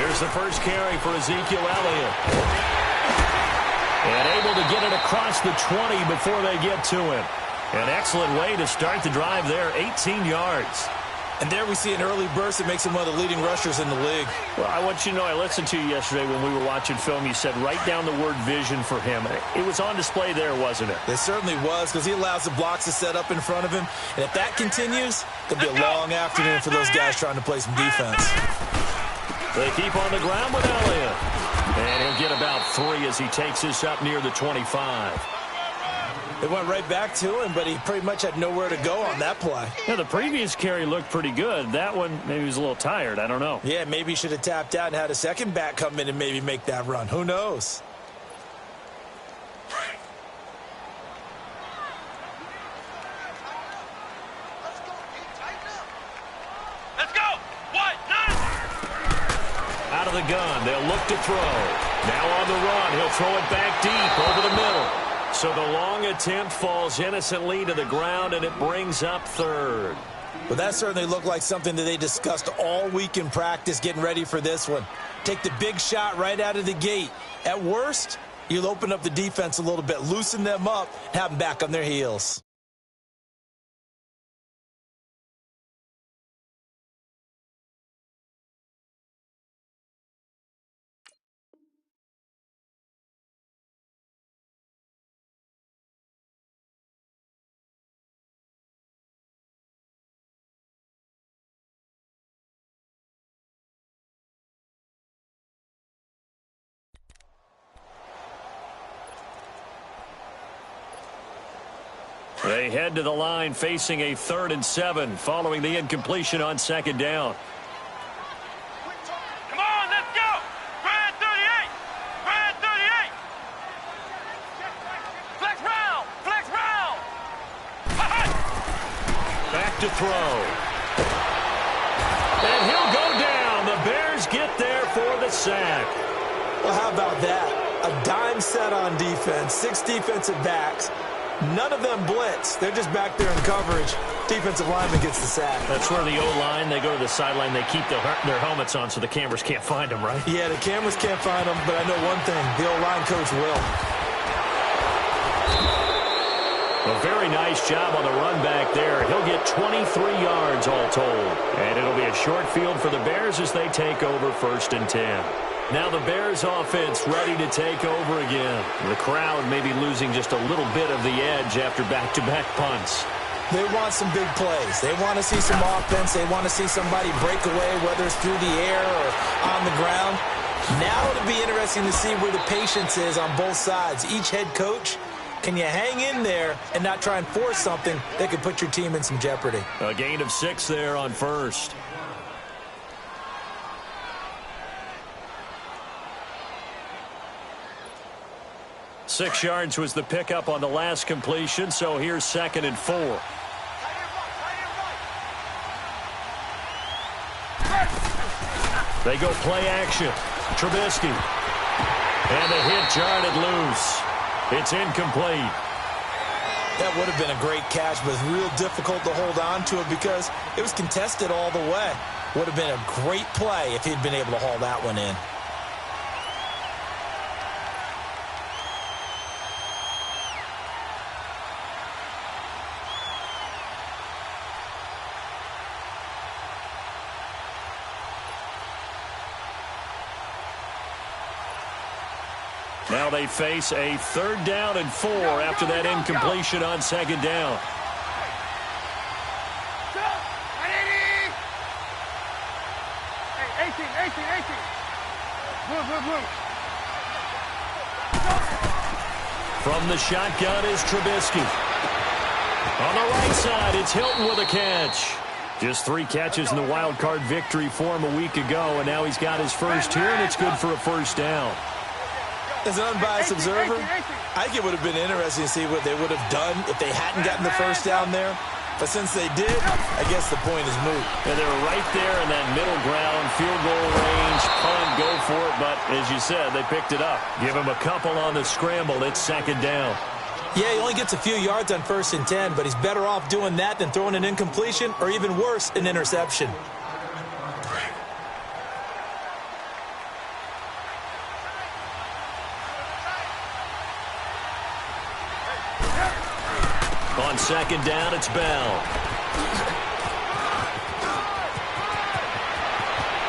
Here's the first carry for Ezekiel Elliott. And able to get it across the 20 before they get to him. An excellent way to start the drive there, 18 yards. And there we see an early burst that makes him one of the leading rushers in the league. Well, I want you to know, I listened to you yesterday when we were watching film. You said write down the word vision for him. It was on display there, wasn't it? It certainly was, because he allows the blocks to set up in front of him. And if that continues, it'll be a long afternoon for those guys trying to play some defense. They keep on the ground with Elliott. And he'll get about 3 as he takes this up near the 25. It went right back to him, but he pretty much had nowhere to go on that play. Yeah, the previous carry looked pretty good. That one, maybe he was a little tired. I don't know. Yeah, maybe he should have tapped out and had a second back come in and maybe make that run. Who knows? Let's go! What? Out of the gun, they'll look to throw. Now on the run, he'll throw it back deep over the middle. So the long attempt falls innocently to the ground, and it brings up 3rd. Well, that certainly looked like something that they discussed all week in practice getting ready for this one. Take the big shot right out of the gate. At worst, you'll open up the defense a little bit, loosen them up, have them back on their heels. They head to the line facing a 3rd and 7 following the incompletion on 2nd down. Come on, let's go! Brad 38! Brad 38! Flex round! Flex round! Back to throw. And he'll go down. The Bears get there for the sack. Well, how about that? A dime set on defense, 6 defensive backs. None of them blitz. They're just back there in coverage. Defensive lineman gets the sack. That's where the O-line, they go to the sideline, they keep their helmets on so the cameras can't find them, right? Yeah, the cameras can't find them, but I know one thing. The O-line coach will. A very nice job on the run back there. He'll get 23 yards all told. And it'll be a short field for the Bears as they take over 1st and 10. Now the Bears offense ready to take over again. The crowd may be losing just a little bit of the edge after back-to-back punts. They want some big plays. They want to see some offense. They want to see somebody break away, whether it's through the air or on the ground. Now it'll be interesting to see where the patience is on both sides. Each head coach, can you hang in there and not try and force something that could put your team in some jeopardy? A gain of 6 there on 1st. Six yards was the pickup on the last completion, so here's 2nd and 4. They go play action. Trubisky. And the hit jarred it loose. It's incomplete. That would have been a great catch, but it's real difficult to hold on to it because it was contested all the way. Would have been a great play if he'd been able to haul that one in. Now they face a 3rd down and 4 after that incompletion on 2nd down. From the shotgun is Trubisky. On the right side, it's Hilton with a catch. Just 3 catches in the wild card victory for him a week ago, and now he's got his first here, and it's good for a 1st down. As an unbiased observer, I think it would have been interesting to see what they would have done if they hadn't gotten the 1st down there. But since they did, I guess the point is moot. And they were right there in that middle ground, field goal range, punt, go for it. But as you said, they picked it up. Give him a couple on the scramble. It's 2nd down. Yeah, he only gets a few yards on 1st and 10, but he's better off doing that than throwing an incompletion or even worse, an interception. On second down, it's Bell.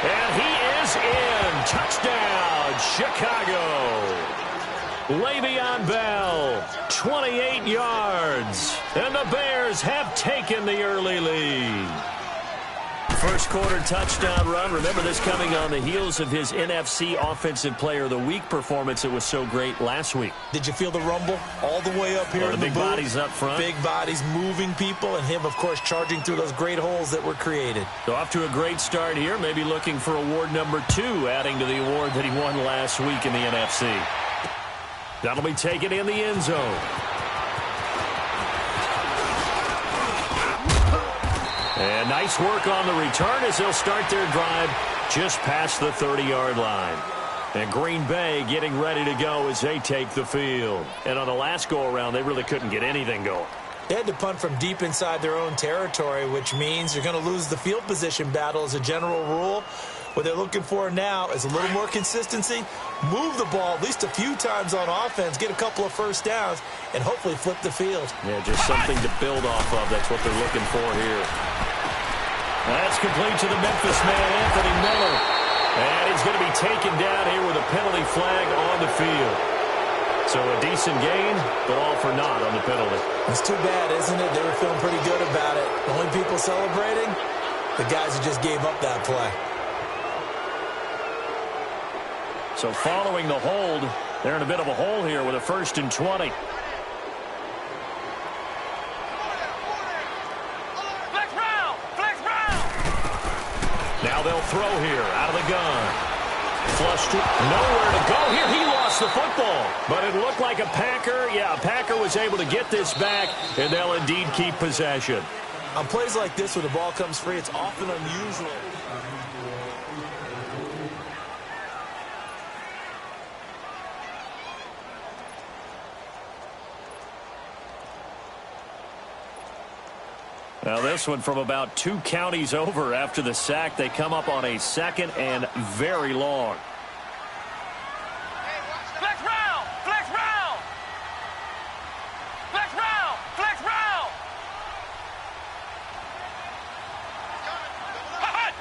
And he is in. Touchdown, Chicago. Le'Veon Bell, 28 yards. And the Bears have taken the early lead. First quarter touchdown run. Remember this coming on the heels of his NFC Offensive Player of the Week performance that was so great last week. Did you feel the rumble all the way up here in the big booth? Bodies up front. Big bodies moving people, and him, of course, charging through those great holes that were created. So off to a great start here. Maybe looking for award number 2, adding to the award that he won last week in the NFC. That'll be taken in the end zone. And nice work on the return as they'll start their drive just past the 30-yard line. And Green Bay getting ready to go as they take the field. And on the last go-around, they really couldn't get anything going. They had to punt from deep inside their own territory, which means you're going to lose the field position battle as a general rule. What they're looking for now is a little more consistency, move the ball at least a few times on offense, get a couple of first downs, and hopefully flip the field. Yeah, just something to build off of. That's what they're looking for here. That's complete to the Memphis man, Anthony Miller. And he's going to be taken down here with a penalty flag on the field. So a decent gain, but all for naught on the penalty. It's too bad, isn't it? They were feeling pretty good about it. The only people celebrating, the guys who just gave up that play. So following the hold, they're in a bit of a hole here with a 1st and 20. Now they'll throw here out of the gun. Flushed, nowhere to go here. He lost the football, but it looked like a Packer. Yeah, a Packer was able to get this back, and they'll indeed keep possession. On plays like this, when the ball comes free, it's often unusual. Now this one from about 2 counties over after the sack. They come up on a 2nd and very long. Flex round! Flex round! Flex round! Flex round! Hut!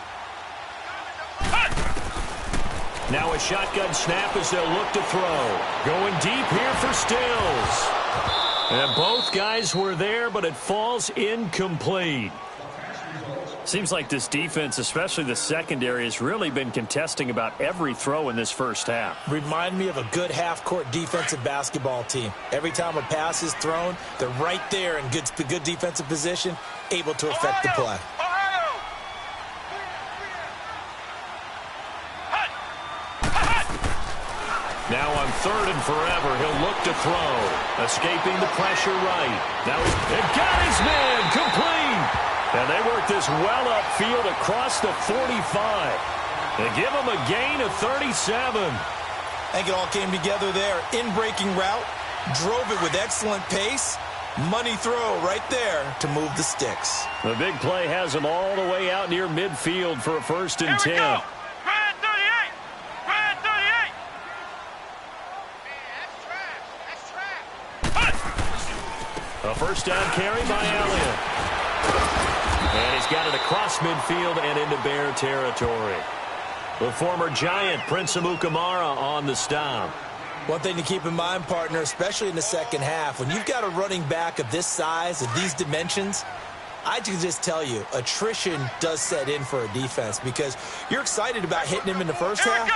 Hut! Now a shotgun snap as they'll look to throw. Going deep here for Stills. And both guys were there, but it falls incomplete. Seems like this defense, especially the secondary, has really been contesting about every throw in this first half. Remind me of a good half-court defensive basketball team. Every time a pass is thrown, they're right there in good defensive position, able to affect the play. Now on 3rd and forever, he'll look to throw. Escaping the pressure right. Now he got his man complete. And they work this well upfield across the 45. They give him a gain of 37. I think it all came together there. In-breaking route, drove it with excellent pace. Money throw right there to move the sticks. The big play has him all the way out near midfield for a 1st and 10. Here we go. Grand 38. Grand 38. A 1st down carry by Elliott. And he's got it across midfield and into Bear territory. The former Giant, Prince Amukamara, on the stop. One thing to keep in mind, partner, especially in the second half, when you've got a running back of this size, of these dimensions, I can just tell you, attrition does set in for a defense because you're excited about hitting him in the first half.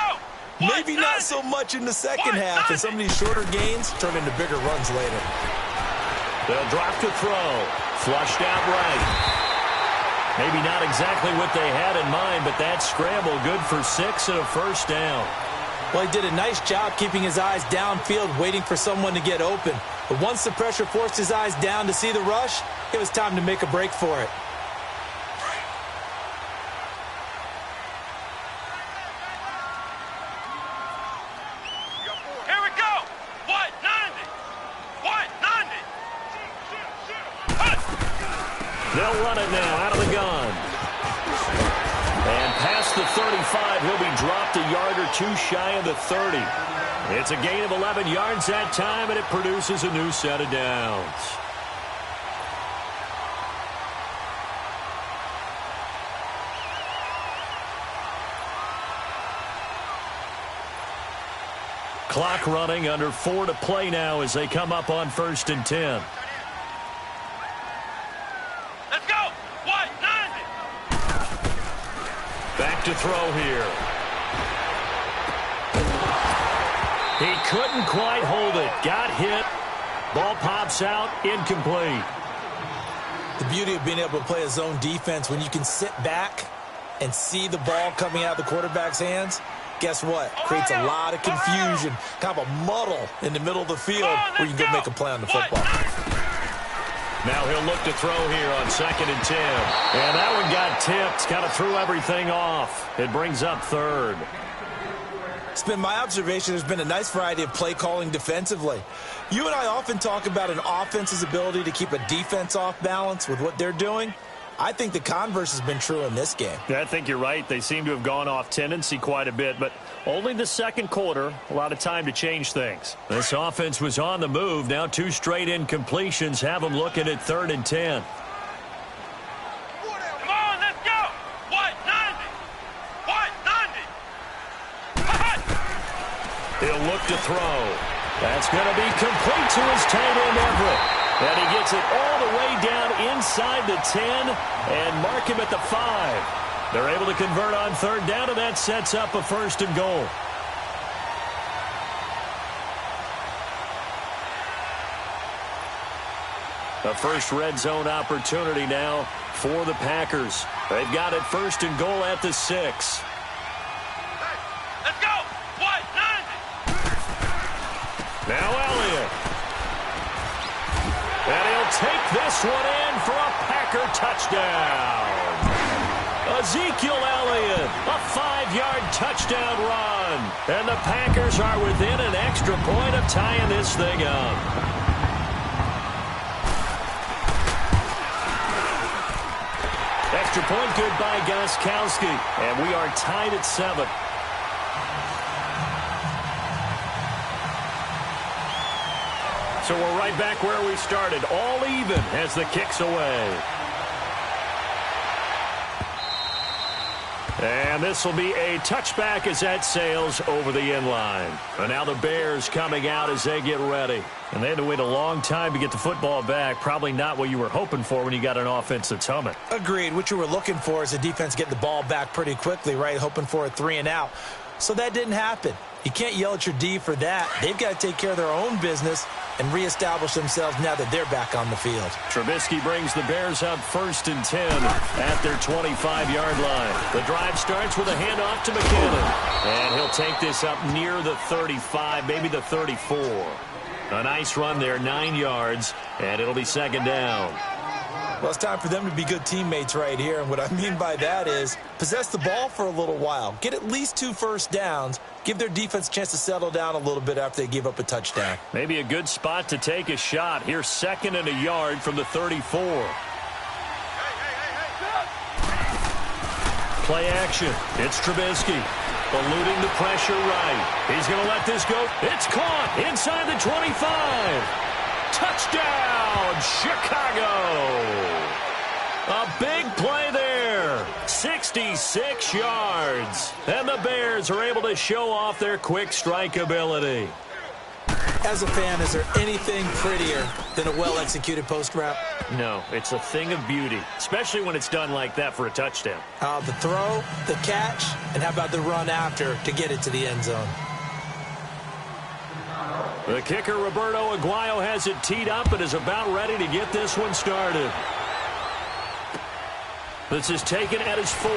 Maybe not so much in the second half, and some of these shorter gains turn into bigger runs later. They'll drop to throw. Flushed out right. Maybe not exactly what they had in mind, but that scramble good for 6 and a 1st down. Well, he did a nice job keeping his eyes downfield, waiting for someone to get open. But once the pressure forced his eyes down to see the rush, it was time to make a break for it. Here we go. What? 90. What? 90. They'll run it now out of the gun. And past the 35, he'll be dropped a yard or 2 shy of the 30. It's a gain of 11 yards that time, and it produces a new set of downs. Clock running, under 4 to play now as they come up on 1st and 10. Let's go. White, 90. Back to throw here. He couldn't quite hold it. Got hit. Ball pops out. Incomplete. The beauty of being able to play a zone defense when you can sit back and see the ball coming out of the quarterback's hands, guess what? Creates a lot of confusion, kind of a muddle in the middle of the field where you can go make a play on the football. Now he'll look to throw here on 2nd and 10. And that one got tipped. Kind of threw everything off. It brings up 3rd. It's been my observation there's been a nice variety of play calling defensively. You and I often talk about an offense's ability to keep a defense off balance with what they're doing. I think the converse has been true in this game. Yeah, I think you're right. They seem to have gone off tendency quite a bit, but only the 2nd quarter, a lot of time to change things. This offense was on the move. Now 2 straight incompletions have them looking at 3rd and 10. Come on, let's go. White, 90. White, 90. He'll look to throw. That's going to be complete to his tight end, Everett. And he gets it all the way down inside the 10 and mark him at the 5. They're able to convert on 3rd down, and that sets up a 1st and goal. The first red zone opportunity now for the Packers. They've got it 1st and goal at the 6. Let's go. White, 90. Now Elliott. And he'll take this one in for a Packer touchdown. Ezekiel Elliott, a 5-yard touchdown run. And the Packers are within an extra point of tying this thing up. Extra point good by Gostkowski. And we are tied at 7. So we're right back where we started, all even as the kick's away. And this will be a touchback as that sails over the end line. And now the Bears coming out as they get ready. And they had to wait a long time to get the football back. Probably not what you were hoping for when you got an offense that's humming. Agreed. What you were looking for is the defense getting the ball back pretty quickly, right? Hoping for a 3 and out. So that didn't happen. You can't yell at your D for that. They've got to take care of their own business and reestablish themselves now that they're back on the field. Trubisky brings the Bears up 1st and 10 at their 25-yard line. The drive starts with a handoff to McKinnon. And he'll take this up near the 35, maybe the 34. A nice run there, 9 yards, and it'll be 2nd down. Well, it's time for them to be good teammates right here. And what I mean by that is possess the ball for a little while. Get at least 2 first downs. Give their defense a chance to settle down a little bit after they give up a touchdown. Maybe a good spot to take a shot. Here's 2nd and a yard from the 34. Play action. It's Trubisky. Eluding the pressure right. He's going to let this go. It's caught inside the 25. Touchdown, Chicago. A big play there. 66 yards. And the Bears are able to show off their quick strike ability. As a fan, is there anything prettier than a well-executed post route? No, it's a thing of beauty, especially when it's done like that for a touchdown. The throw, the catch, and how about the run after to get it to the end zone? The kicker, Roberto Aguayo, has it teed up and is about ready to get this one started. This is taken at his 4.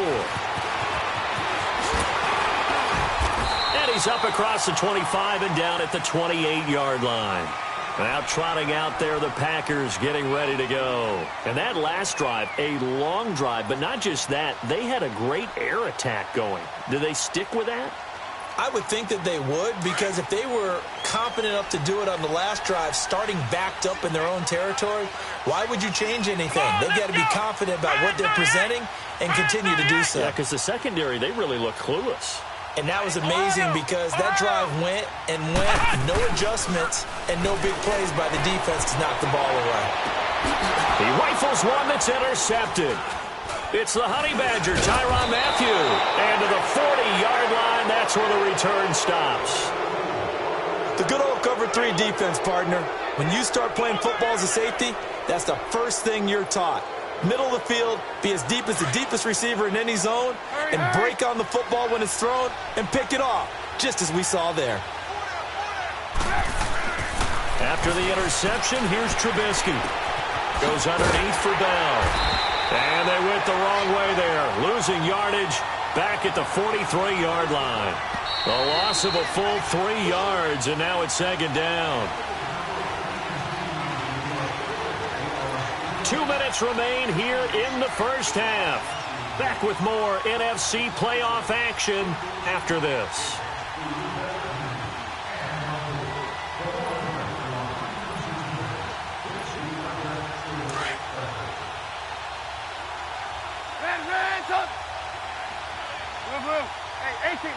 And he's up across the 25 and down at the 28-yard line. Now trotting out there, the Packers getting ready to go. And that last drive, a long drive, but not just that. They had a great air attack going. Do they stick with that? I would think that they would, because if they were confident enough to do it on the last drive, starting backed up in their own territory, why would you change anything? They've got to be confident about what they're presenting and continue to do so. Yeah, because the secondary, they really look clueless. And that was amazing because that drive went and went, no adjustments and no big plays by the defense to knock the ball away. He rifles one that's intercepted. It's the Honey Badger, Tyrann Mathieu. And to the 40-yard line, that's where the return stops. The good old cover 3 defense, partner. When you start playing football as a safety, that's the first thing you're taught. Middle of the field, be as deep as the deepest receiver in any zone, and break on the football when it's thrown and pick it off, just as we saw there. After the interception, here's Trubisky. Goes underneath for Bell. And they went the wrong way there, losing yardage back at the 43-yard line. The loss of a full 3 yards, and now it's second down. 2 minutes remain here in the first half. Back with more NFC playoff action after this. Hey, 18.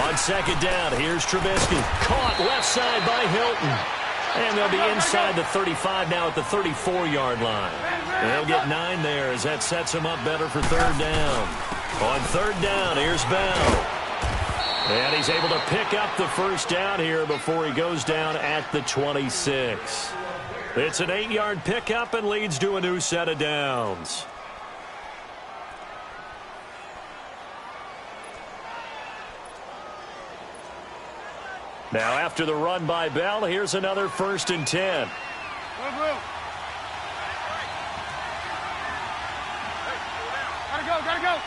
On second down, here's Trubisky. Caught left side by Hilton. And they'll be inside the 35 now at the 34-yard line. They'll get 9 there as that sets them up better for third down. On third down, here's Bell. And he's able to pick up the first down here before he goes down at the 26. It's an 8-yard pickup and leads to a new set of downs. Now after the run by Bell, here's another 1st and 10. Gotta go.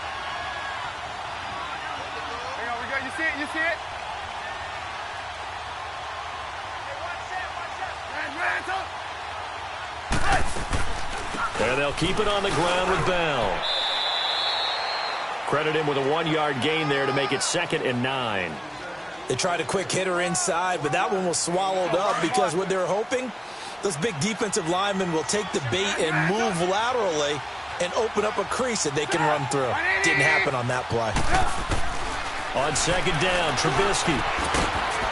Hang on, we got, you see it? And they'll keep it on the ground with Bell. Credit him with a 1-yard gain there to make it 2nd and 9. They tried a quick hitter inside, but that one was swallowed up because what they're hoping, those big defensive linemen will take the bait and move laterally and open up a crease that they can run through. Didn't happen on that play. On second down, Trubisky.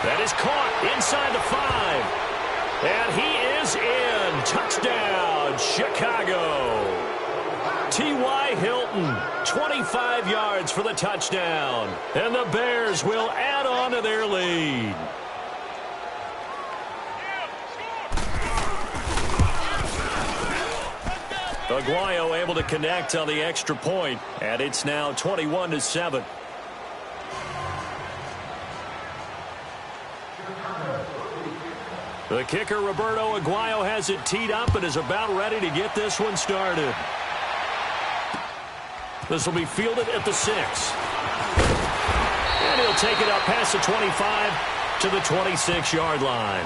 That is caught inside the 5. And he is in. Touchdown, Chicago. T.Y. Hilton, 25 yards for the touchdown. And the Bears will add on to their lead. Aguayo able to connect on the extra point, and it's now 21-7. The kicker, Roberto Aguayo, has it teed up and is about ready to get this one started. This will be fielded at the 6. And he'll take it up past the 25 to the 26-yard line.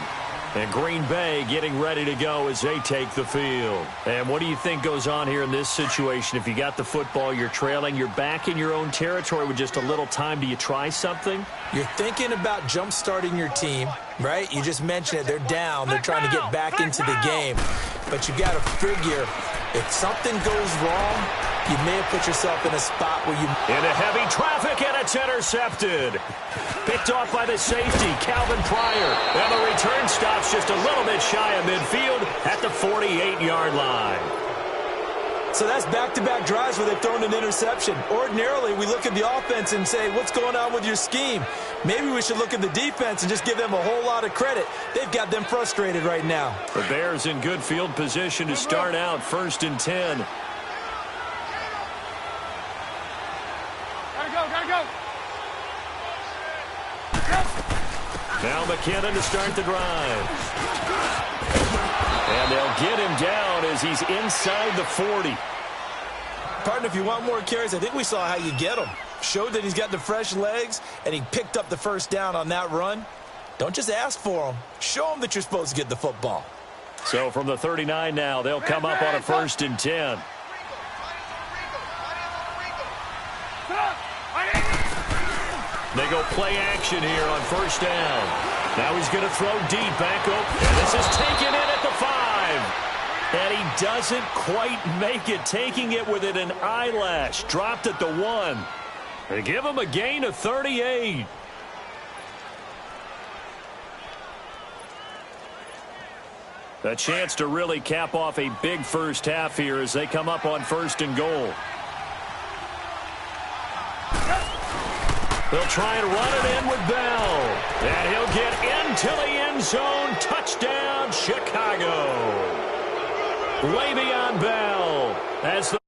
And Green Bay getting ready to go as they take the field. And what do you think goes on here in this situation? If you got the football, you're trailing, you're back in your own territory with just a little time. Do you try something? You're thinking about jump-starting your team, right? You just mentioned it. They're down. They're trying to get back into the game. But you got to figure, if something goes wrong, you may have put yourself in a spot where you... Into heavy traffic, and it's intercepted. Picked off by the safety, Calvin Pryor. And the return stops just a little bit shy of midfield at the 48-yard line. So that's back-to-back drives where they've thrown an interception. Ordinarily, we look at the offense and say, what's going on with your scheme? Maybe we should look at the defense and just give them a whole lot of credit. They've got them frustrated right now. The Bears in good field position to start out 1st and 10. Gotta go. Now McKinnon to start the drive. And they'll get him down as he's inside the 40. Partner, if you want more carries, I think we saw how you get him. Showed that he's got the fresh legs, and he picked up the first down on that run. Don't just ask for him. Show him that you're supposed to get the football. So from the 39 now, they'll come up on a 1st and 10. They go play action here on 1st down. Now he's going to throw deep back up. And this is taken in at the 5. And he doesn't quite make it, taking it within an eyelash. Dropped at the 1. They give him a gain of 38. A chance to really cap off a big first half here as they come up on 1st and goal. They'll try and run it in with Bell. will get into the end zone. Touchdown, Chicago. Way beyond Bell as the